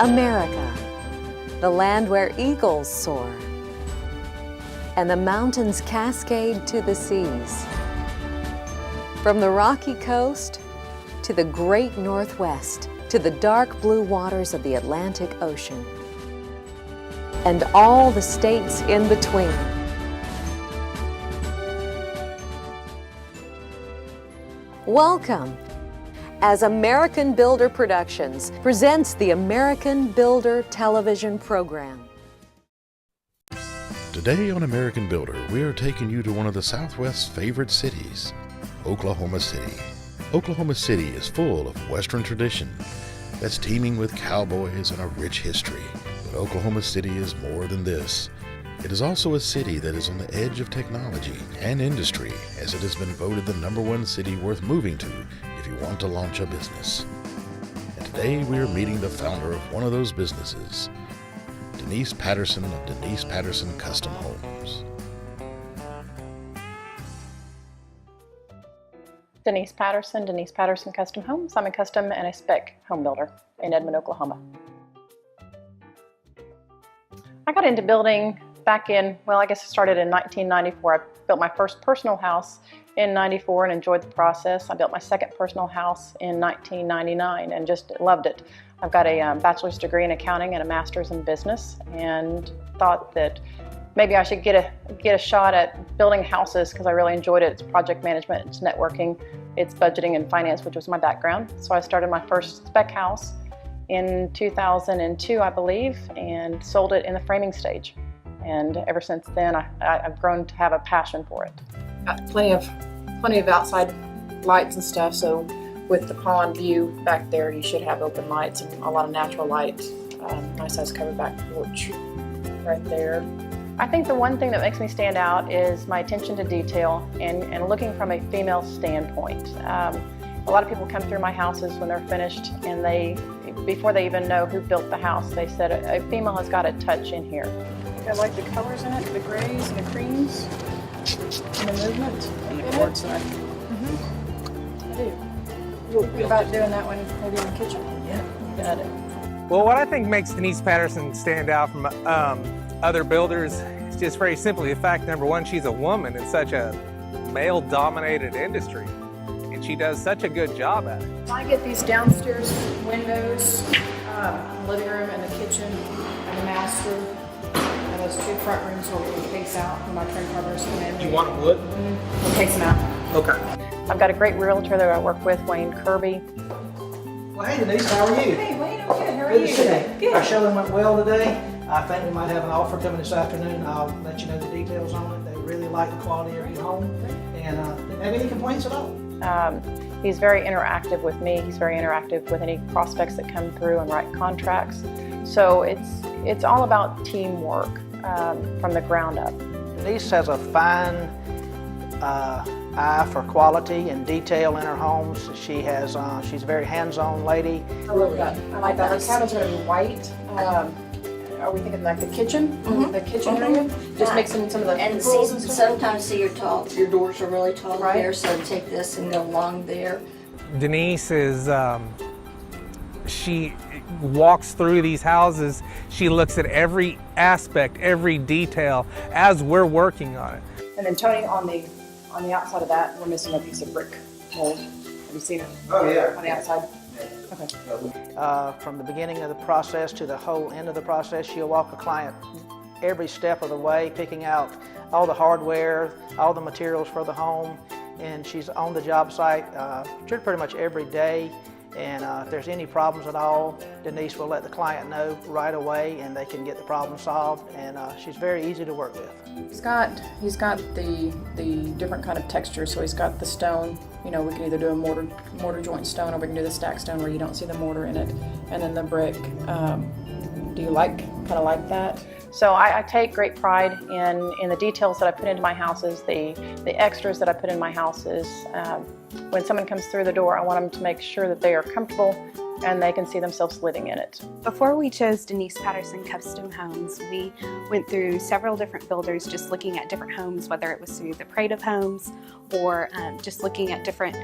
America, the land where eagles soar, and the mountains cascade to the seas. From the rocky coast to the great Northwest, to the dark blue waters of the Atlantic Ocean, and all the states in between. Welcome, as American Builder Productions presents the American Builder television program. Today on American Builder, we are taking you to one of the Southwest's favorite cities, Oklahoma City. Oklahoma City is full of Western tradition that's teeming with cowboys and a rich history. But Oklahoma City is more than this. It is also a city that is on the edge of technology and industry, as it has been voted the #1 city worth moving to if you want to launch a business. And today we are meeting the founder of one of those businesses, Denise Patterson of Denise Patterson Custom Homes. Denise Patterson Custom Homes. I'm a custom and a spec home builder in Edmond, Oklahoma. I got into building back in, well, I guess I started in 1994. I built my first personal house in 94 and enjoyed the process. I built my second personal house in 1999 and just loved it. I've got a bachelor's degree in accounting and a master's in business, and thought that maybe I should get a shot at building houses because I really enjoyed it. It's project management, it's networking, it's budgeting and finance, which was my background. So I started my first spec house in 2002, I believe, and sold it in the framing stage. And ever since then, I've grown to have a passion for it. Got plenty of outside lights and stuff. So with the pond view back there, you should have open lights and a lot of natural light. Nice size covered back porch right there. I think the one thing that makes me stand out is my attention to detail and looking from a female standpoint. A lot of people come through my houses when they're finished, and before they even know who built the house, they said a female has got a touch in here. I like the colors in it, the grays and the creams, and the movement. And the quartzite. I do. We'll think about doing that one maybe in the kitchen. Yeah, got it. Well, what I think makes Denise Patterson stand out from other builders is just very simply the fact, number one, she's a woman in such a male-dominated industry, and she does such a good job at it. I get these downstairs windows, living room and the kitchen and the master. And those two front rooms where we can face out when our train partners come in. Do you want wood? We'll take them out. Okay. I've got a great realtor that I work with, Wayne Kirby. Well, hey Denise, how are you? Hey Wayne, I'm good. How are Good you to see today? you. Our showing went well today. I think we might have an offer coming this afternoon. I'll let you know the details on it. They really like the quality of your home and didn't have any complaints at all. He's very interactive with me. He's very interactive with any prospects that come through and write contracts. So it's all about teamwork from the ground up. Denise has a fine eye for quality and detail in her homes. She's a very hands-on lady. I love that. I like that. Our cabin's gonna be white. Are we thinking like the kitchen? The kitchen area? Just mixing some of the And pools see, and stuff? sometimes your doors are really tall Right. there, so take this and go along there. Denise is, she walks through these houses. She looks at every aspect, every detail as we're working on it. And then Tony, on the outside of that, we're missing a piece of brick mold. Have you seen it? Oh yeah. On the outside? Okay. From the beginning of the process to the whole end of the process, she'll walk a client every step of the way, picking out all the hardware, all the materials for the home, and she's on the job site pretty much every day. And if there's any problems at all, Denise will let the client know right away, and they can get the problem solved. And she's very easy to work with. He's got the different kind of texture. So he's got the stone. You know, we can either do a mortar joint stone, or we can do the stack stone where you don't see the mortar in it, and then the brick. Do you kind of like that? So I take great pride in the details that I put into my houses, the extras that I put in my houses. When someone comes through the door, I want them to make sure that they are comfortable and they can see themselves living in it. Before we chose Denise Patterson Custom Homes, we went through several different builders just looking at different homes, whether it was through the Parade of Homes or just looking at different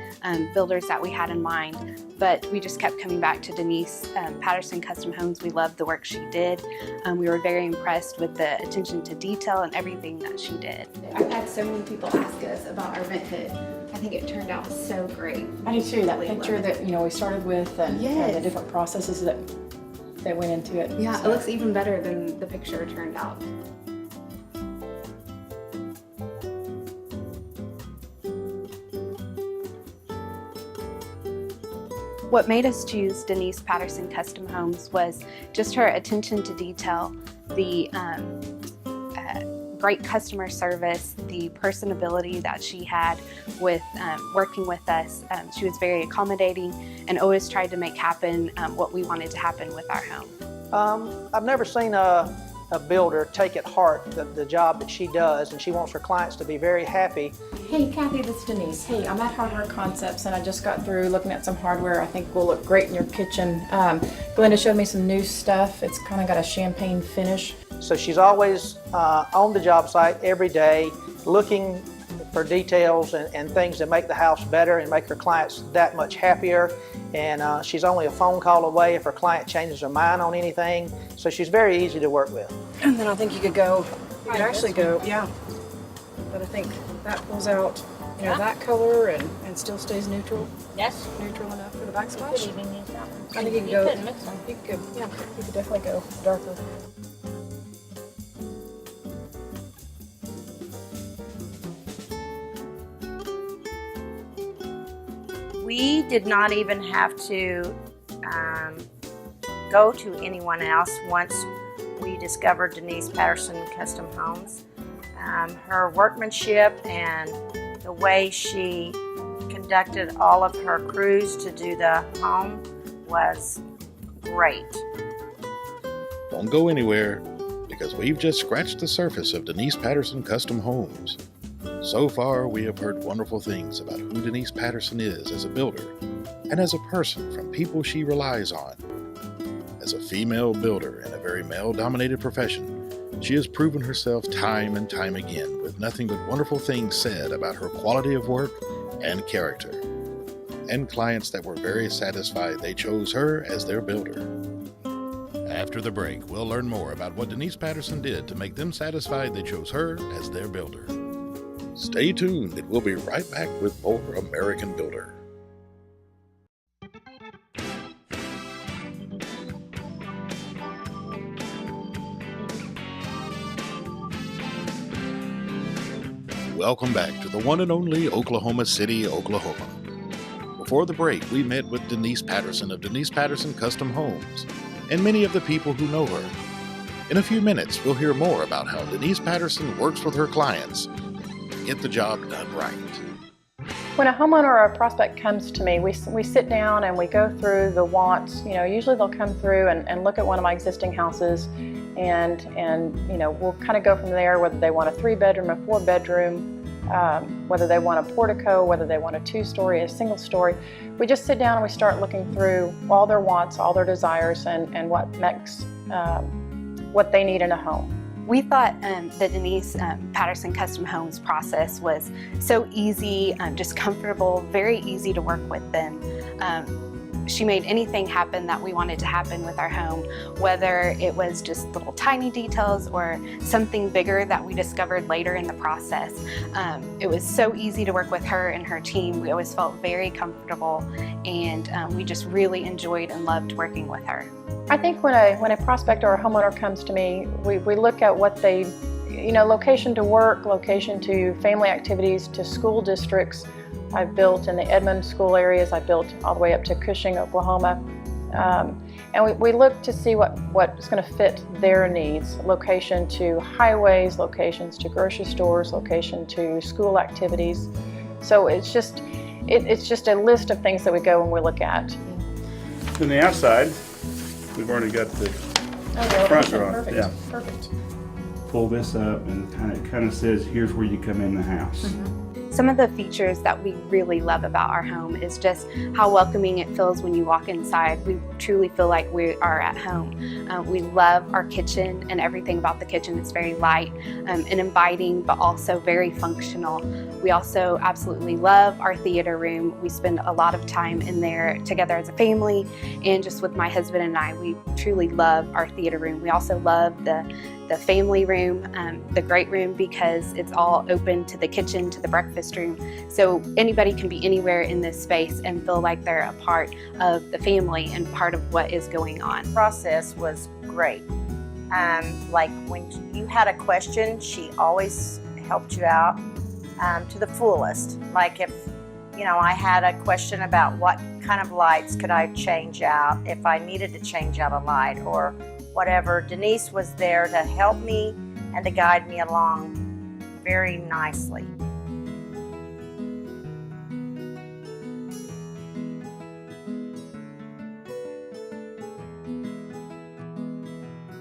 builders that we had in mind. But we just kept coming back to Denise Patterson Custom Homes. We loved the work she did. We were very impressed with the attention to detail and everything that she did. I've had so many people ask us about our vent hood. I think it turned out so great. I do too. That Really picture love it. that we started with, and the Yes. different processes that went into it. Yeah, So- it looks even better than the picture turned out. What made us choose Denise Patterson Custom Homes was just her attention to detail, the great customer service, the personability that she had with working with us. She was very accommodating and always tried to make happen what we wanted to happen with our home. I've never seen a builder take at heart the job that she does, and she wants her clients to be very happy. Hey Kathy, this is Denise. Hey, I'm at Hardware Concepts and I just got through looking at some hardware I think will look great in your kitchen. Glenda showed me some new stuff. It's kind of got a champagne finish. So she's always on the job site every day, looking for details and things that make the house better and make her clients that much happier. And she's only a phone call away if her client changes her mind on anything. So she's very easy to work with. And then I think you could actually go, yeah. But I think that pulls out, that color and still stays neutral. Yes. Neutral enough for the backsplash. You could even use that one. I think you can You go. could mix them. You could definitely go darker. We did not even have to go to anyone else once we discovered Denise Patterson Custom Homes. Her workmanship and the way she conducted all of her crews to do the home was great. Don't go anywhere, because we've just scratched the surface of Denise Patterson Custom Homes. So far, we have heard wonderful things about who Denise Patterson is as a builder and as a person from people she relies on. As a female builder in a very male-dominated profession, she has proven herself time and time again with nothing but wonderful things said about her quality of work and character, and clients that were very satisfied they chose her as their builder. After the break, we'll learn more about what Denise Patterson did to make them satisfied they chose her as their builder. Stay tuned, and we'll be right back with more American Builder. Welcome back to the one and only Oklahoma City, Oklahoma. Before the break, we met with Denise Patterson of Denise Patterson Custom Homes and many of the people who know her. In a few minutes, we'll hear more about how Denise Patterson works with her clients to get the job done right. When a homeowner or a prospect comes to me, we sit down and we go through the wants. Usually they'll come through and look at one of my existing houses, and we'll kind of go from there, whether they want a 3-bedroom, a 4-bedroom, whether they want a portico, whether they want a 2-story, a single story. We just sit down and we start looking through all their wants, all their desires, and what makes what they need in a home. We thought the Denise Patterson Custom Homes process was so easy, just comfortable, very easy to work with them. She made anything happen that we wanted to happen with our home, whether it was just little tiny details or something bigger that we discovered later in the process. It was so easy to work with her and her team. We always felt very comfortable, and we just really enjoyed and loved working with her. I think when a prospect or a homeowner comes to me, we look at what they, location to work, location to family activities, to school districts. I've built in the Edmond school areas. I've built all the way up to Cushing, Oklahoma. And we look to see what's going to fit their needs. Location to highways, locations to grocery stores, location to school activities. So it's just a list of things that we go and we look at. On the outside, we've already got the front door. Perfect. Yeah. Perfect. Pull this up and kind of says, here's where you come in the house. So Some of the features that we really love about our home is just how welcoming it feels when you walk inside. We truly feel like we are at home. We love our kitchen, and everything about the kitchen is very light and inviting, but also very functional. We also absolutely love our theater room. We spend a lot of time in there together as a family, and just with my husband and I, we truly love our theater room. We also love the family room, the great room, because it's all open to the kitchen, to the breakfast room. So anybody can be anywhere in this space and feel like they're a part of the family and part of what is going on. The process was great. Like when you had a question, she always helped you out to the fullest. Like if, you know, I had a question about what kind of lights could I change out if I needed to change out a light or whatever, Denise was there to help me and to guide me along very nicely.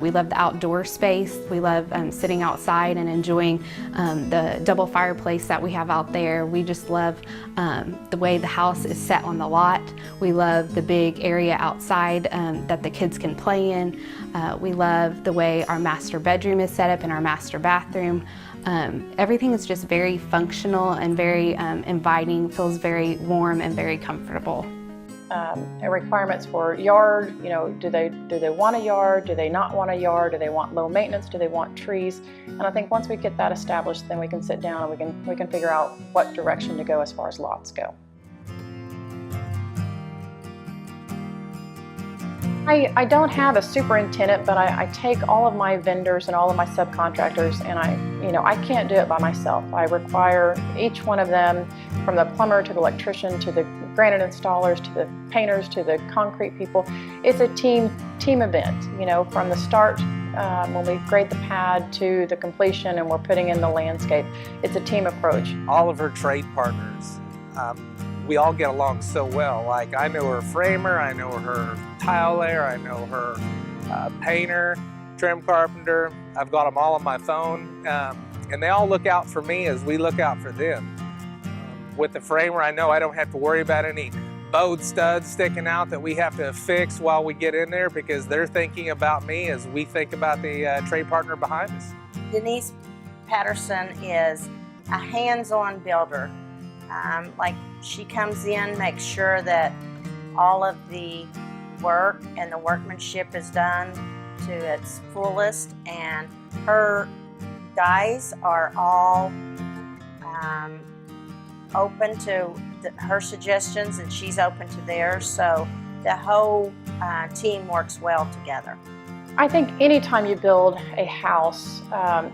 We love the outdoor space. We love sitting outside and enjoying the double fireplace that we have out there. We just love the way the house is set on the lot. We love the big area outside that the kids can play in. We love the way our master bedroom is set up and our master bathroom. Everything is just very functional and very inviting, feels very warm and very comfortable. Requirements for yard, you know, do they want a yard, do they not want a yard, do they want low maintenance, do they want trees? And I think once we get that established, then we can sit down and we can figure out what direction to go as far as lots go. I don't have a superintendent, but I take all of my vendors and all of my subcontractors, and I can't do it by myself. I require each one of them, from the plumber to the electrician to the granite installers to the painters to the concrete people. It's a team event, you know, from the start when we grade the pad to the completion and we're putting in the landscape. It's a team approach. All of her trade partners, we all get along so well. Like I know her framer, I know her tile layer, I know her painter, trim carpenter. I've got them all on my phone, and they all look out for me as we look out for them. With the framer, I know I don't have to worry about any bowed studs sticking out that we have to fix while we get in there, because they're thinking about me as we think about the trade partner behind us. Denise Patterson is a hands-on builder. Like she comes in, makes sure that all of the work and the workmanship is done to its fullest, and her guys are all open to her suggestions and she's open to theirs, so the whole team works well together. I think anytime you build a house,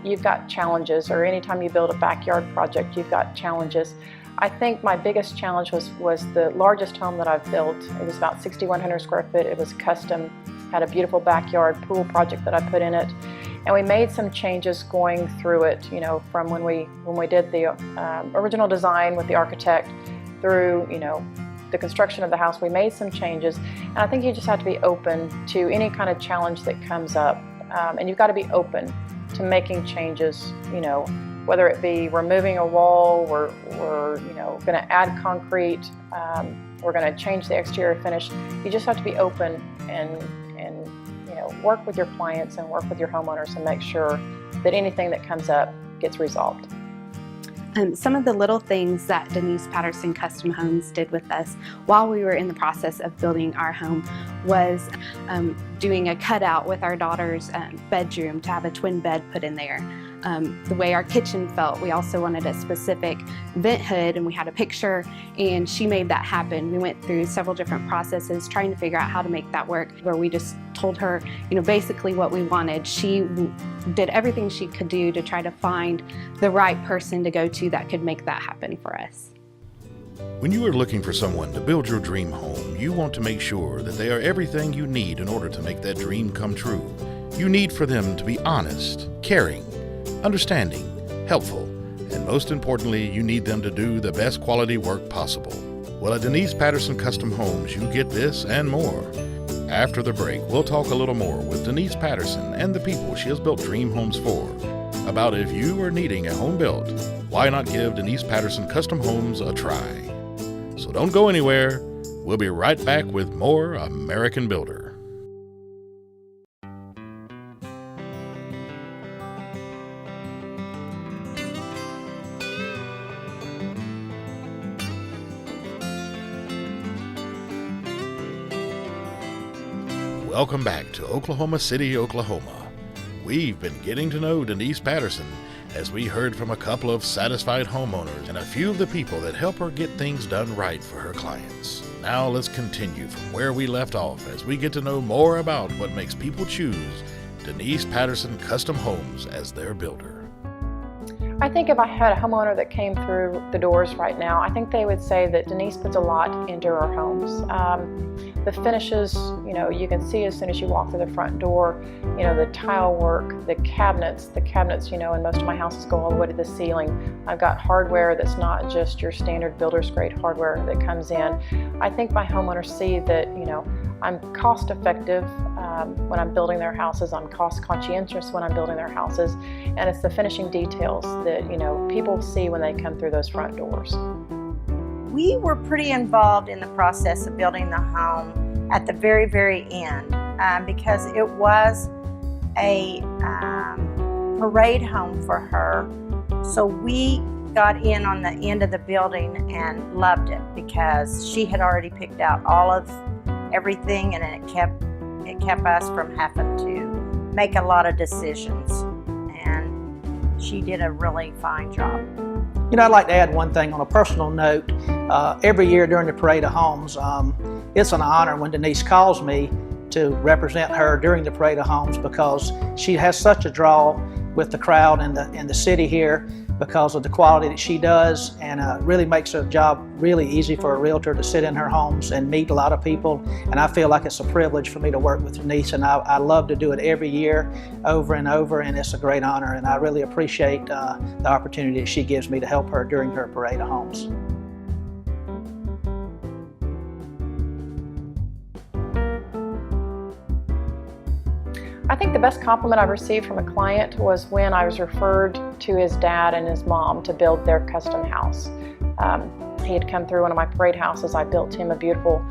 you've got challenges, or anytime you build a backyard project, you've got challenges. I think my biggest challenge was the largest home that I've built. It was about 6,100 square foot. It was custom, had a beautiful backyard pool project that I put in it. And we made some changes going through it, you know, from when we did the original design with the architect through, you know, the construction of the house. We made some changes, and I think you just have to be open to any kind of challenge that comes up, and you've got to be open to making changes, you know, whether it be removing a wall, we're you know, going to add concrete, we're going to change the exterior finish. You just have to be open and you know, work with your clients and work with your homeowners and make sure that anything that comes up gets resolved. Some of the little things that Denise Patterson Custom Homes did with us while we were in the process of building our home was doing a cutout with our daughter's bedroom to have a twin bed put in there. The way our kitchen felt, we also wanted a specific vent hood, and we had a picture, and she made that happen. We went through several different processes trying to figure out how to make that work, where we just told her, you know, basically what we wanted. She did everything she could do to try to find the right person to go to that could make that happen for us. When you are looking for someone to build your dream home, you want to make sure that they are everything you need in order to make that dream come true. You need for them to be honest, caring, understanding, helpful, and most importantly, you need them to do the best quality work possible. Well, at Denise Patterson Custom Homes, you get this and more. After the break, we'll talk a little more with Denise Patterson and the people she has built dream homes for. about if you are needing a home built, why not give Denise Patterson Custom Homes a try? So don't go anywhere. We'll be right back with more American Builder. Welcome back to Oklahoma City, Oklahoma. We've been getting to know Denise Patterson as we heard from a couple of satisfied homeowners and a few of the people that help her get things done right for her clients. Now let's continue from where we left off as we get to know more about what makes people choose Denise Patterson Custom Homes as their builder. I think if I had a homeowner that came through the doors right now, I think they would say that Denise puts a lot into her homes. The finishes, you can see as soon as you walk through the front door, the tile work, the cabinets, in most of my houses go all the way to the ceiling. I've got hardware that's not just your standard builder's grade hardware that comes in. I think my homeowners see that, I'm cost effective when I'm building their houses. I'm cost conscientious when I'm building their houses. And it's the finishing details that, people see when they come through those front doors. We were pretty involved in the process of building the home at the very, very end because it was a parade home for her. So we got in on the end of the building and loved it because she had already picked out all of everything, and it kept us from having to make a lot of decisions, and she did a really fine job. I'd like to add one thing on a personal note. Every year during the Parade of Homes, it's an honor when Denise calls me to represent her during the Parade of Homes because she has such a draw with the crowd and the city here because of the quality that she does, and really makes her job really easy for a realtor to sit in her homes and meet a lot of people. And I feel like it's a privilege for me to work with Denise, and I love to do it every year over and over, and it's a great honor, and I really appreciate the opportunity that she gives me to help her during her Parade of Homes. I think the best compliment I've received from a client was when I was referred to his dad and his mom to build their custom house. He had come through one of my parade houses. I built him a beautiful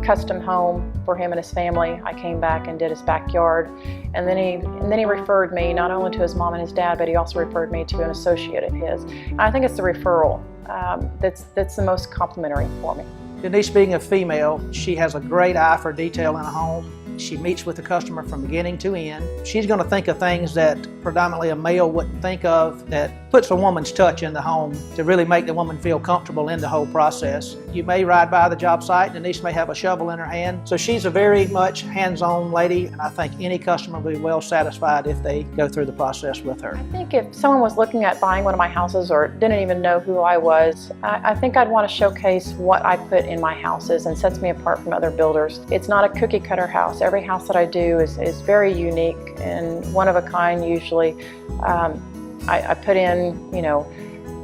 custom home for him and his family. I came back and did his backyard, and then he referred me not only to his mom and his dad, but he also referred me to an associate of his. And I think it's the referral that's the most complimentary for me. Denise, being a female, she has a great eye for detail in a home. She meets with the customer from beginning to end. She's going to think of things that predominantly a male wouldn't think of, that puts a woman's touch in the home to really make the woman feel comfortable in the whole process. You may ride by the job site, Denise may have a shovel in her hand. So she's a very much hands-on lady, and I think any customer will be well satisfied if they go through the process with her. I think if someone was looking at buying one of my houses or didn't even know who I was, I think I'd want to showcase what I put in my houses and sets me apart from other builders. It's not a cookie cutter house. Every house that I do is very unique and one of a kind usually. I put in,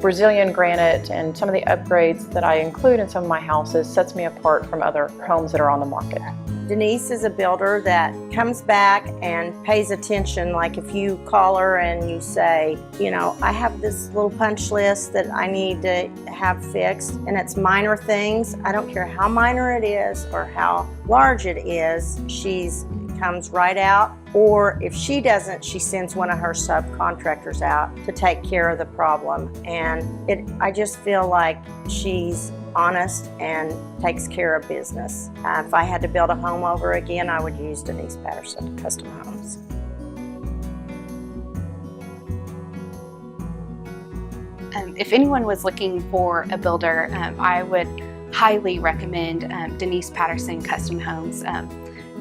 Brazilian granite, and some of the upgrades that I include in some of my houses sets me apart from other homes that are on the market. Denise is a builder that comes back and pays attention. Like if you call her and you say, I have this little punch list that I need to have fixed, and it's minor things. I don't care how minor it is or how large it is, she's comes right out, or if she doesn't, she sends one of her subcontractors out to take care of the problem. And I just feel like she's honest and takes care of business. If I had to build a home over again, I would use Denise Patterson Custom Homes. If anyone was looking for a builder, I would highly recommend Denise Patterson Custom Homes.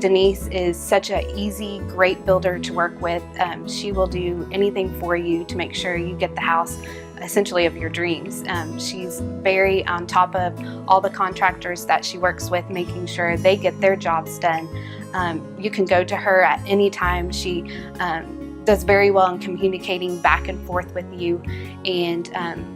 Denise is such an easy, great builder to work with. She will do anything for you to make sure you get the house essentially of your dreams. She's very on top of all the contractors that she works with, making sure they get their jobs done. You can go to her at any time. She does very well in communicating back and forth with you, and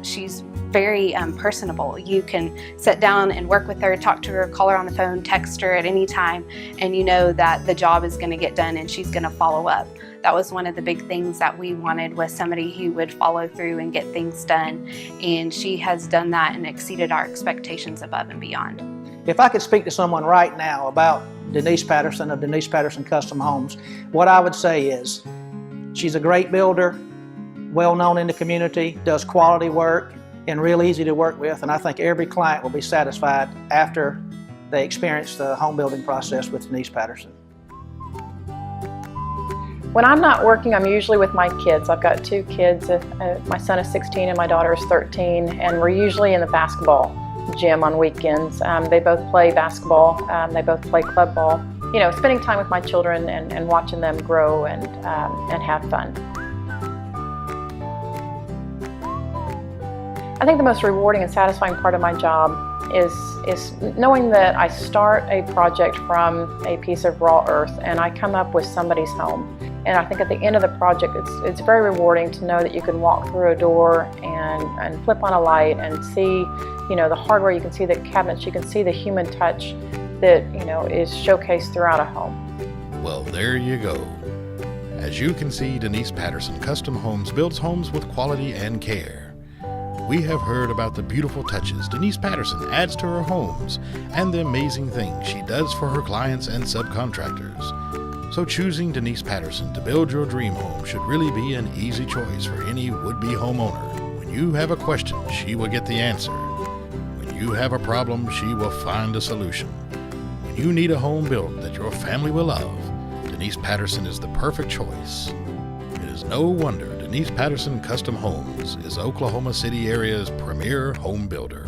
she's very personable. You can sit down and work with her, talk to her, call her on the phone, text her at any time, and you know that the job is going to get done and she's going to follow up. That was one of the big things that we wanted, was somebody who would follow through and get things done, and she has done that and exceeded our expectations above and beyond. If I could speak to someone right now about Denise Patterson of Denise Patterson Custom Homes, what I would say is she's a great builder, well known in the community, does quality work, and real easy to work with, and I think every client will be satisfied after they experience the home building process with Denise Patterson. When I'm not working, I'm usually with my kids. I've got 2 kids. My son is 16 and my daughter is 13, and we're usually in the basketball gym on weekends. They both play basketball. They both play club ball. You know, spending time with my children and watching them grow and have fun. I think the most rewarding and satisfying part of my job is knowing that I start a project from a piece of raw earth and I come up with somebody's home. And I think at the end of the project, it's very rewarding to know that you can walk through a door and flip on a light and see, you know, the hardware, you can see the cabinets, you can see the human touch that, you know, is showcased throughout a home. Well, there you go. As you can see, Denise Patterson Custom Homes builds homes with quality and care. We have heard about the beautiful touches Denise Patterson adds to her homes and the amazing things she does for her clients and subcontractors. So choosing Denise Patterson to build your dream home should really be an easy choice for any would-be homeowner. When you have a question, she will get the answer. When you have a problem, she will find a solution. When you need a home built that your family will love, Denise Patterson is the perfect choice. It is no wonder Denise Patterson Custom Homes is Oklahoma City area's premier home builder.